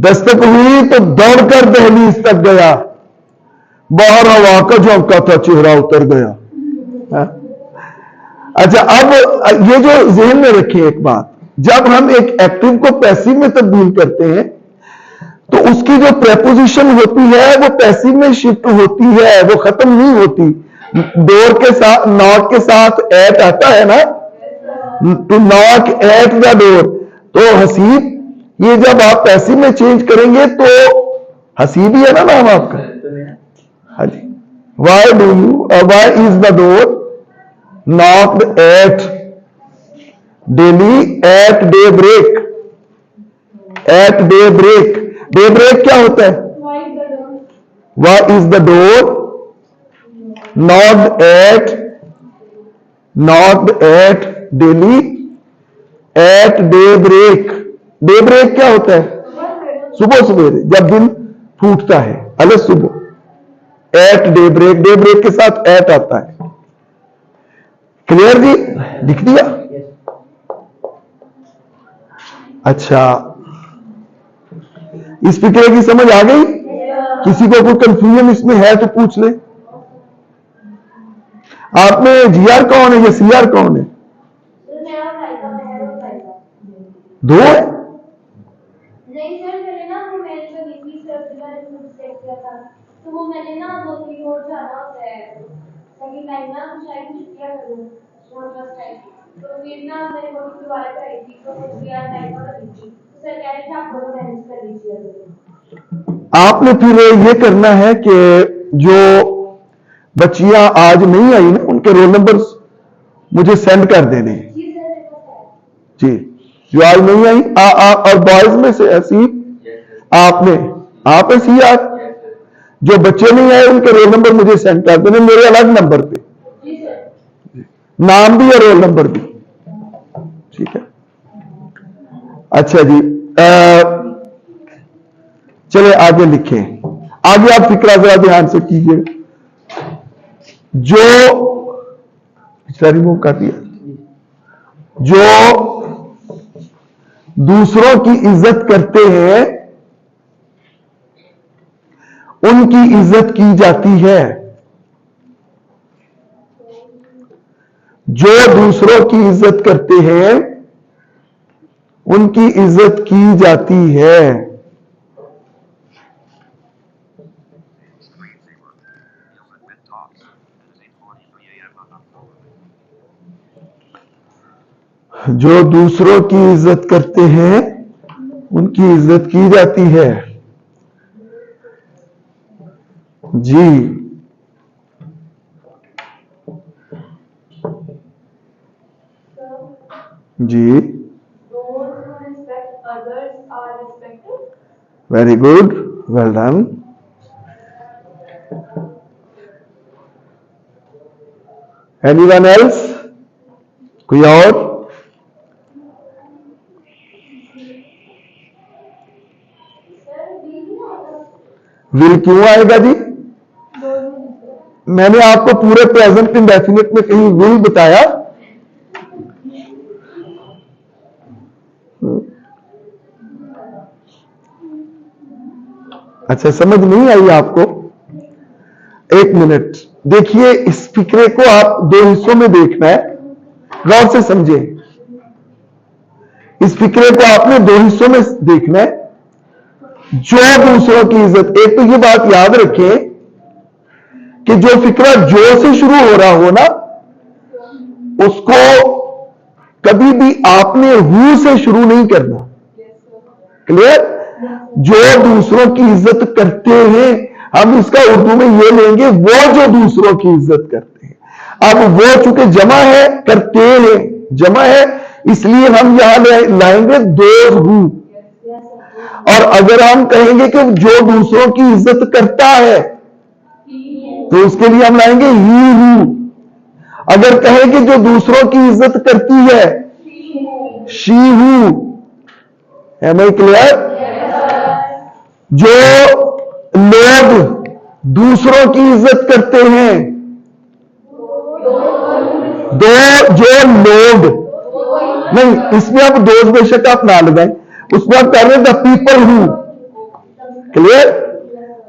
दस्तक हुई तो दौड़कर दहलीज तक गया, बाहर हवा का झोंका था, चेहरा उतर गया। हा? अच्छा, अब ये जो ज़हन में रखें एक बात, जब हम एक एक्टिव को पैसिव में तब्दील करते हैं तो उसकी जो प्रेपोजिशन होती है वो पैसिव में शिफ्ट होती है, वो खत्म नहीं होती। डोर के साथ, नॉक के साथ एट आता है ना, to knock at the door. तो हसीब, ये जब आप पैसिव में चेंज करेंगे तो हसीब ही है ना नाम आपका। हाँ जी, why do you, why is the door knocked at daily at day break. At day break, day break क्या होता है? Why is the door knocked at daily at day break. Day break क्या होता है? सुबह सवेरे जब दिन फूटता है, अलग सुबह। At day break, day break के साथ एट आता है। क्लियर जी? लिख दिया? अच्छा, इस फिक्रे की समझ आ गई? किसी को कोई कंफ्यूजन इसमें है तो पूछ ले। आप में जीआर कौन है या सीआर कौन है? दो है? नहीं सर, मैंने ना वो मैच का बीच चेक किया था, तो वो मैंने ना 2-3 और जाना होता है सेकंड टाइम ना, तो शायद छुट्टियां करूं और फर्स्ट टाइम, तो फिर ना मैंने वो दोबारा कराई थी, तो वो यार टाइम पर लगी थी, तो सर कह रहे थे आप दोनों मैनेज कर लीजिए। आपने फिर ये करना है कि जो बच्चियां आज नहीं आई ना, उनके रोल नंबर मुझे सेंड कर देने जी, जो आज नहीं आई। और बॉयज में से ऐसी आपने, आप ऐसी यार जो बच्चे नहीं आए उनके रोल नंबर मुझे सेंड कर देने मेरे अलग नंबर पे, नाम भी और रोल नंबर भी, ठीक है? अच्छा जी, चले आगे लिखें। आगे आप फिक्रा जरा ध्यान से कीजिए। जो रिमूव कर दिया, जो दूसरों की इज्जत करते हैं उनकी इज्जत की जाती है। जो दूसरों की इज्जत करते हैं उनकी इज्जत की जाती है। जो दूसरों की इज्जत करते हैं उनकी इज्जत की जाती है। जी, जी, very good, well done. Anyone else? कोई और? विल क्यों आएगा जी? मैंने आपको पूरे प्रेजेंट इंडेफिनिट में कहीं विल बताया? अच्छा, समझ नहीं आई आपको? एक मिनट देखिए, इस फिक्रे को आप दो हिस्सों में देखना है, गौर से समझे। इस फिक्रे को आपने दो हिस्सों में देखना है। जो दूसरों की इज्जत, एक तो ये बात याद रखें कि जो फिक्रा जो से शुरू हो रहा हो ना, उसको कभी भी आपने हु से शुरू नहीं करना। क्लियर? जो दूसरों की इज्जत करते हैं, हम इसका उर्दू में ये लेंगे, वो जो दूसरों की इज्जत करते हैं। अब वो चूंकि जमा है, करते हैं जमा है, इसलिए हम यहां लाएंगे दोज हु। और अगर हम कहेंगे कि जो दूसरों की इज्जत करता है तो उसके लिए हम लाएंगे ही हु। अगर कहें कि जो दूसरों की इज्जत करती है, शी हु। है मैं क्लियर? जो लोग दूसरों की इज्जत करते हैं, जो लोग नहीं, इसमें आप दोज बेशक आप ना लगाएं, उसमें आप कर रहे हैं द पीपल हु। क्लियर?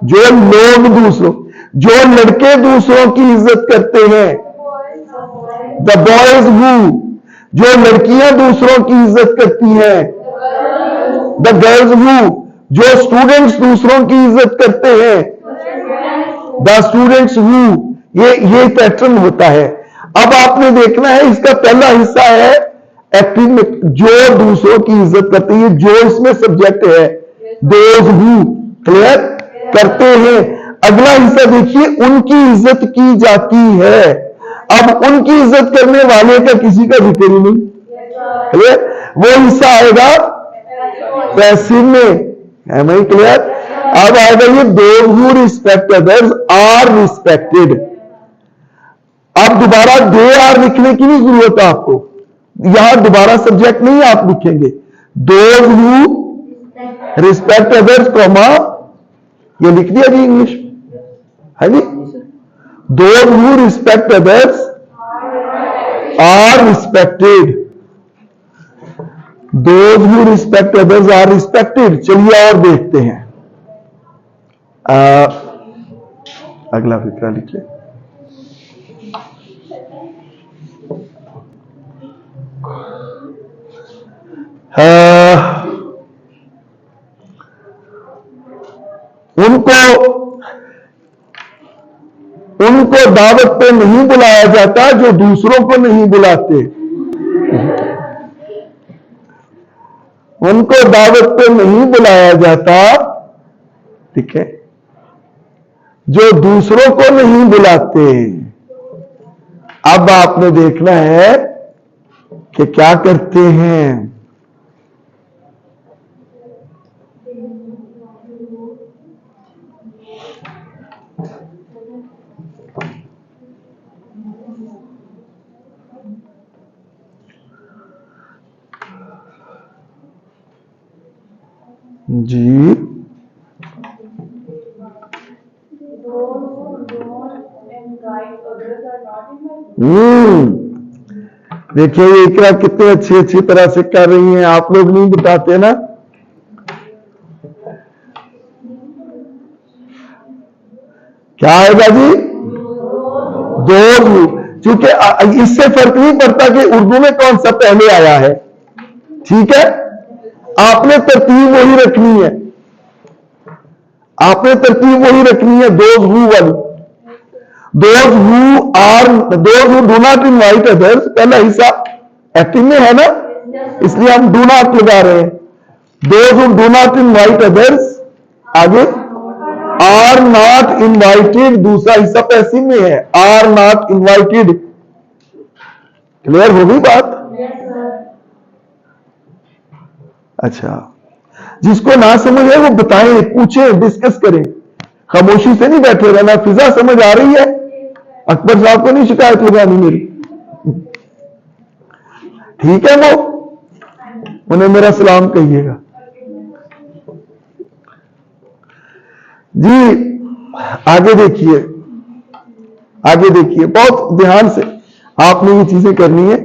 जो लोग दूसरों, जो लड़के दूसरों की इज्जत करते हैं, द बॉयज हु, जो लड़कियां दूसरों की इज्जत करती हैं, द गर्ल्स हु, जो स्टूडेंट्स दूसरों की इज्जत करते हैं, द स्टूडेंट्स हु। ये पैटर्न होता है। अब आपने देखना है, इसका पहला हिस्सा है एक्टिव में, जो दूसरों की इज्जत करते हैं, जो इसमें सब्जेक्ट है, दोज हु, क्लियर, करते हैं। अगला हिस्सा देखिए, उनकी इज्जत की जाती है। अब उनकी इज्जत करने वाले का किसी का जिक्र ही नहीं, क्लियर? वो हिस्सा आएगा पैसिव में, है भाई, क्लियर? अब आएगा ये those who respect others are respected. अब दोबारा दे आर लिखने की नहीं जरूरत है आपको, यहां दोबारा सब्जेक्ट नहीं आप लिखेंगे। Those who respect others comma, ये लिख दिया जी इंग्लिश में, है जी। Those who respect others are respected, those who respect others are respected. चलिए और देखते हैं, अगला फिक्रा लिखिए। उनको दावत पे नहीं बुलाया जाता जो दूसरों को नहीं बुलाते। उनको दावत पे नहीं बुलाया जाता, ठीक है, जो दूसरों को नहीं बुलाते। अब आपने देखना है कि क्या करते हैं। जी देखिए ये इकरा कितने अच्छी तरह से कर रही हैं, आप लोग नहीं बताते ना। क्या आएगा जी? दो, क्योंकि इससे फर्क नहीं पड़ता कि उर्दू में कौन सा पहले आया है, ठीक है। आपने तरतीब वही रखनी है, आपने तरतीब वही रखनी है, दोज हु वाली। Those who are, those who do not invite others, पहला हिस्सा एक्टिव में है ना, इसलिए हम डू नॉट लगा रहे हैं। Those who do not invite others, आगे आर नॉट इनवाइटेड, दूसरा हिस्सा पैसिव में है, आर नॉट इनवाइटेड। क्लियर हो गई बात? अच्छा, जिसको ना समझ है वो बताएं, पूछें, डिस्कस करें, खामोशी से नहीं बैठे रहना। फिजा समझ आ रही है? अकबर साहब को नहीं शिकायत लगानी मेरी, ठीक है? वो उन्हें मेरा सलाम कहिएगा जी। आगे देखिए, आगे देखिए, बहुत ध्यान से आपने ये चीजें करनी है।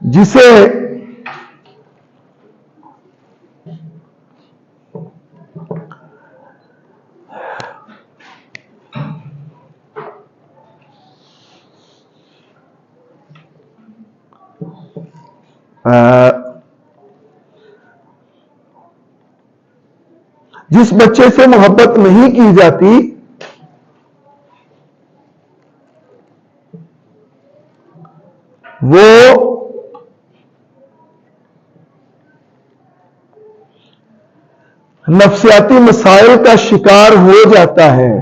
जिसे जिस बच्चे से मोहब्बत नहीं की जाती वो नफ्सियाती मसाइल का शिकार हो जाता है।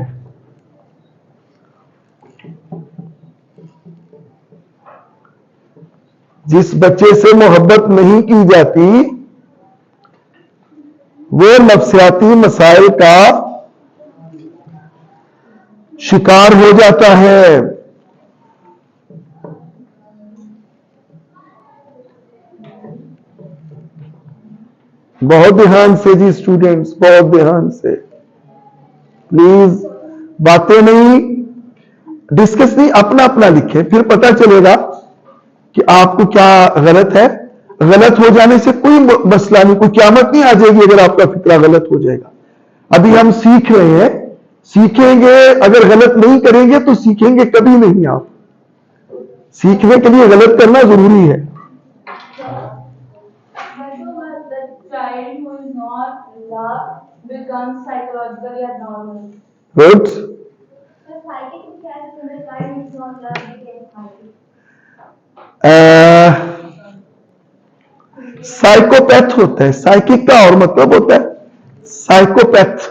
जिस बच्चे से मोहब्बत नहीं की जाती वो नफ्सियाती मसाइल का शिकार हो जाता है। बहुत ध्यान से जी स्टूडेंट्स, बहुत ध्यान से प्लीज, बातें नहीं, डिस्कस नहीं, अपना अपना लिखें, फिर पता चलेगा कि आपको क्या गलत है। गलत हो जाने से कोई मसला नहीं, कोई क़यामत नहीं आ जाएगी अगर आपका फिक्रा गलत हो जाएगा। अभी हम सीख रहे हैं, सीखेंगे, अगर गलत नहीं करेंगे तो सीखेंगे कभी नहीं। आप सीखने के लिए गलत करना जरूरी है। गुड। साइकोपैथ होता है, साइकिक का और मतलब होता है साइकोपैथ,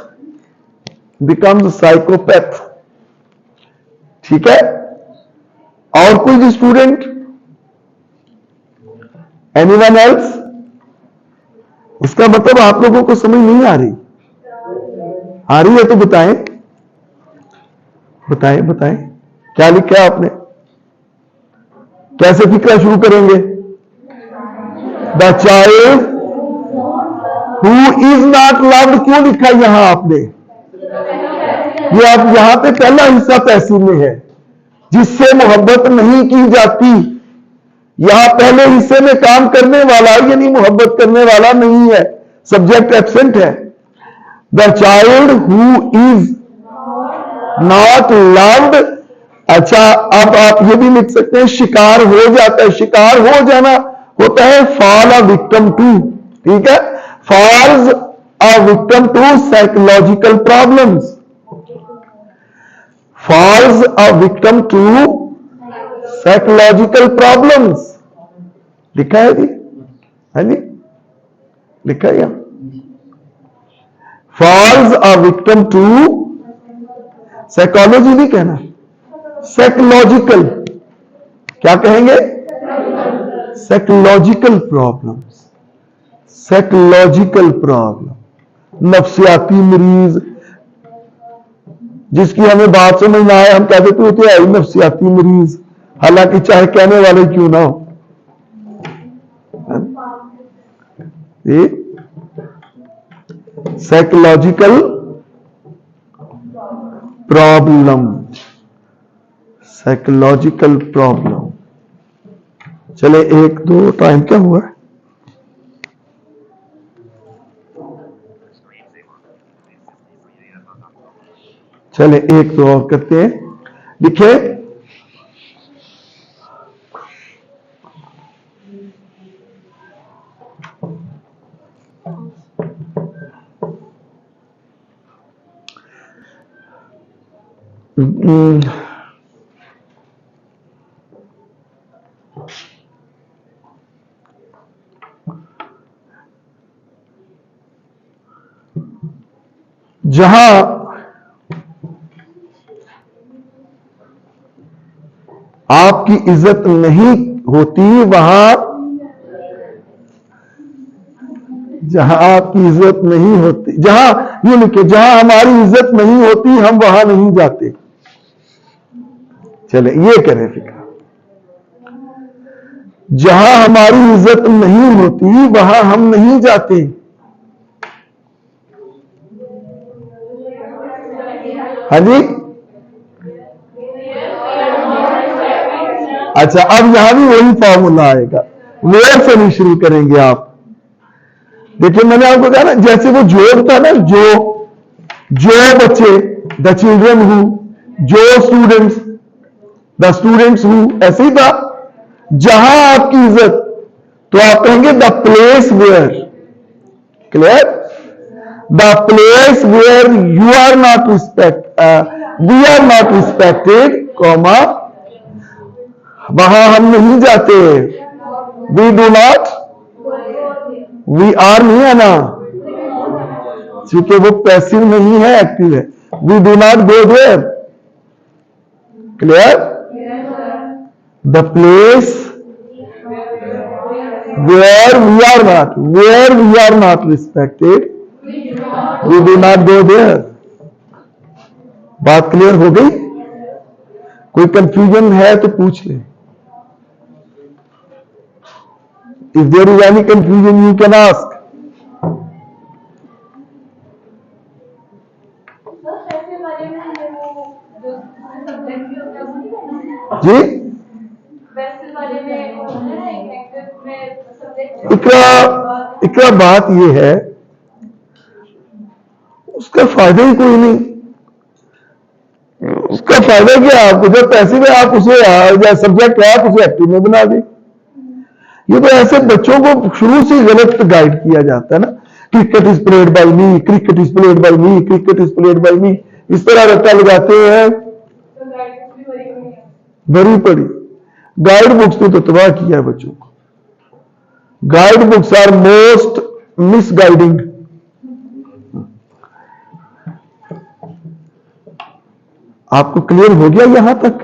बिकम्स साइकोपैथ। ठीक है, और कोई स्टूडेंट, एनीवन एल्स? उसका मतलब आप लोगों को समझ नहीं आ रही? आ रही है तो बताएं, बताएं, बताएं क्या लिखा है आपने, कैसे फिक्रा शुरू करेंगे? The child who is not loved, क्यों लिखा यहां आपने? ये आप यहां पे पहला हिस्सा पैसिव में है, जिससे मोहब्बत नहीं की जाती। यहां पहले हिस्से में काम करने वाला यानी मोहब्बत करने वाला नहीं है, सब्जेक्ट एब्सेंट है। The child who is not loved. अच्छा, अब आप ये भी लिख सकते हैं शिकार हो जाता है। शिकार हो जाना होता है फॉल अ विक्टिम टू। ठीक है, falls a victim to psychological problems, falls a victim to psychological problems. लिखा है जी? है जी, लिखा है। Falls a victim to, psychology नहीं कहना, साइकोलॉजिकल, क्या कहेंगे? साइकोलॉजिकल प्रॉब्लम्स, साइकोलॉजिकल प्रॉब्लम, नफ्सियाती मरीज, जिसकी हमें बात समझ ना आए हम कह देते होते हैं नफ्सियाती मरीज, हालांकि चाहे कहने वाले क्यों ना हो। Psychological problem, psychological problem. चले, एक दो, टाइम क्या हुआ है? चले एक दो और करते हैं। लिखे, जहां आपकी इज्जत नहीं होती वहां, जहां आपकी इज्जत नहीं होती, जहां ये लिखे, जहां हमारी इज्जत नहीं होती हम वहां नहीं जाते। चले ये करें फिक्र, जहां हमारी इज्जत नहीं होती वहां हम नहीं जाते। हाँ जी, अच्छा, अब यहां भी वही फॉर्मूला आएगा, वेयर से नहीं शुरू करेंगे आप। देखिए मैंने आपको कहा ना, जैसे वो जोड़ था ना, जो बच्चे, द चिल्ड्रन हु, जो स्टूडेंट्स, द स्टूडेंट्स हु, ऐसे ही था। जहां आपकी इज्जत, तो आप कहेंगे the place where. Clear? The place where you are not respect, we are not respected, comma, वहां हम नहीं जाते। We do not, we are नहीं है ना, क्योंकि वो पैसिव नहीं है, एक्टिव है। We do not go there. Clear? The place where we are not respected, we do not go there. बात क्लियर हो गई? कोई कंफ्यूजन है तो पूछ ले। If there is any confusion you can ask. जी, इकरा बात ये है, उसका फायदा ही कोई नहीं। उसका फायदा क्या है आपको? जब पैसे में आप उसे या सब्जेक्ट है आप उसे एक्टिव में बना दें। ये तो ऐसे बच्चों को शुरू से गलत गाइड किया जाता है ना, cricket is played by me, cricket is played by me, cricket is played by me, इस तरह रट्टा लगाते हैं। बड़ी पड़ी गाइड बुक्स ने तो तबाह किया है बच्चों को। Guide books are most misguiding. आपको क्लियर हो गया यहां तक?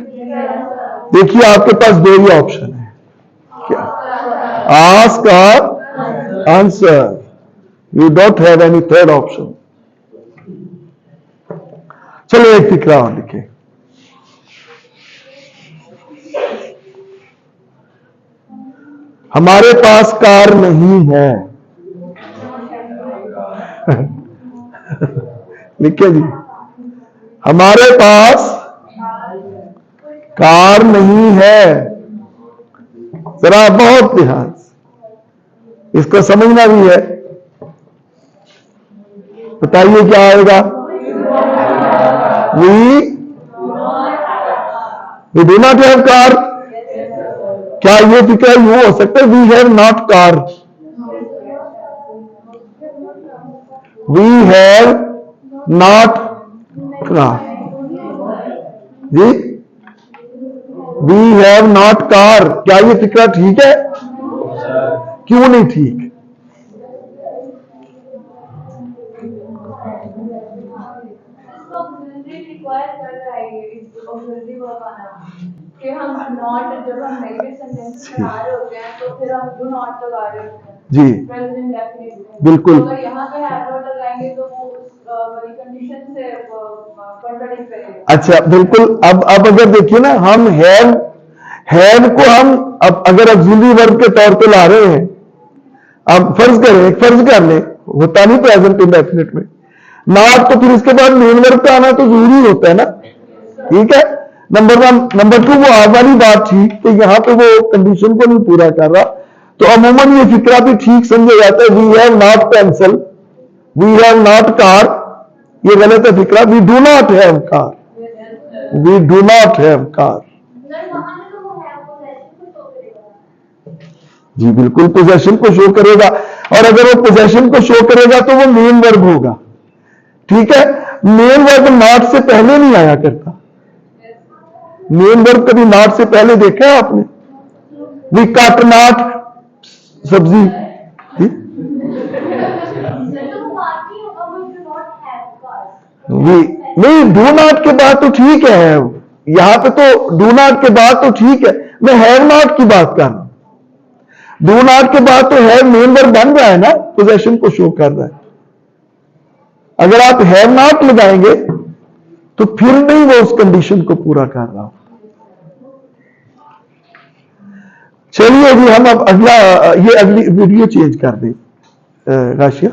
देखिए आपके पास दो ही ऑप्शन है, क्या? आस्क और answer. You don't have any third option. चलो एक फिक्रा और लिखे। हमारे पास कार नहीं है। लिखे जी, हमारे पास कार नहीं है। जरा बहुत ध्यान से इसको समझना भी है। बताइए क्या आएगा? We do not have car. क्या ये फिक्र यूं हो सकता है? We have not car, we have not car. जी, वी हैव नॉट कार। क्या ये फिक्रा ठीक है? क्यों नहीं ठीक? कि हम नॉट, जब हम नेगेटिव सेंटेंस में आ रहे होते हैं तो फिर हम डू नॉट लगा रहे होते हैं जी, प्रेजेंट इंडेफिनिट। बिल्कुल। अगर यहाँ पे हैव नॉट लगाएंगे तो वो उस कंडीशन से कॉन्ट्राडिक्ट करेगा। अच्छा, बिल्कुल। अब अगर देखिए ना, हम हैव को हम अब अगर ऑक्सिलरी वर्ब के तौर पे ला रहे हैं, अब फर्ज कर ले, होता नहीं प्रेजेंट इंडेफिनिट में नॉट, तो फिर इसके बाद मेन वर्ब पे आना तो जरूरी होता है ना। ठीक है, नंबर 1। नंबर 2, वो आज वाली बात ठीक, तो यहां पे वो कंडीशन को नहीं पूरा कर रहा, तो अमूमन ये फिक्रा भी ठीक समझा जाता है। We have not pencil, we have not car, ये गलत है फिक्रा। We do not have car, we do not have car. जी बिल्कुल, पोजेशन को शो करेगा, और अगर वो पोजेशन को शो करेगा तो वो मेन वर्ब होगा। ठीक है, मेन वर्ब नॉट से पहले नहीं आया करता। मेन वर्ब कभी नॉट से पहले देखा है आपने? वी कट नॉट सब्जी। नहीं, डू नॉट के बाद तो ठीक है, यहां पे तो डू नॉट के बाद तो ठीक है। मैं हैव नॉट की बात कर रहा हूं। डू नॉट के बाद तो हैव मेन वर्ब बन रहा है ना, पोजेशन को शो कर रहा है। अगर आप हैव नॉट लगाएंगे तो फिर नहीं वो उस कंडीशन को पूरा कर रहा हो। चलिए जी, हम अब अगली वीडियो चेंज कर दें राशिया।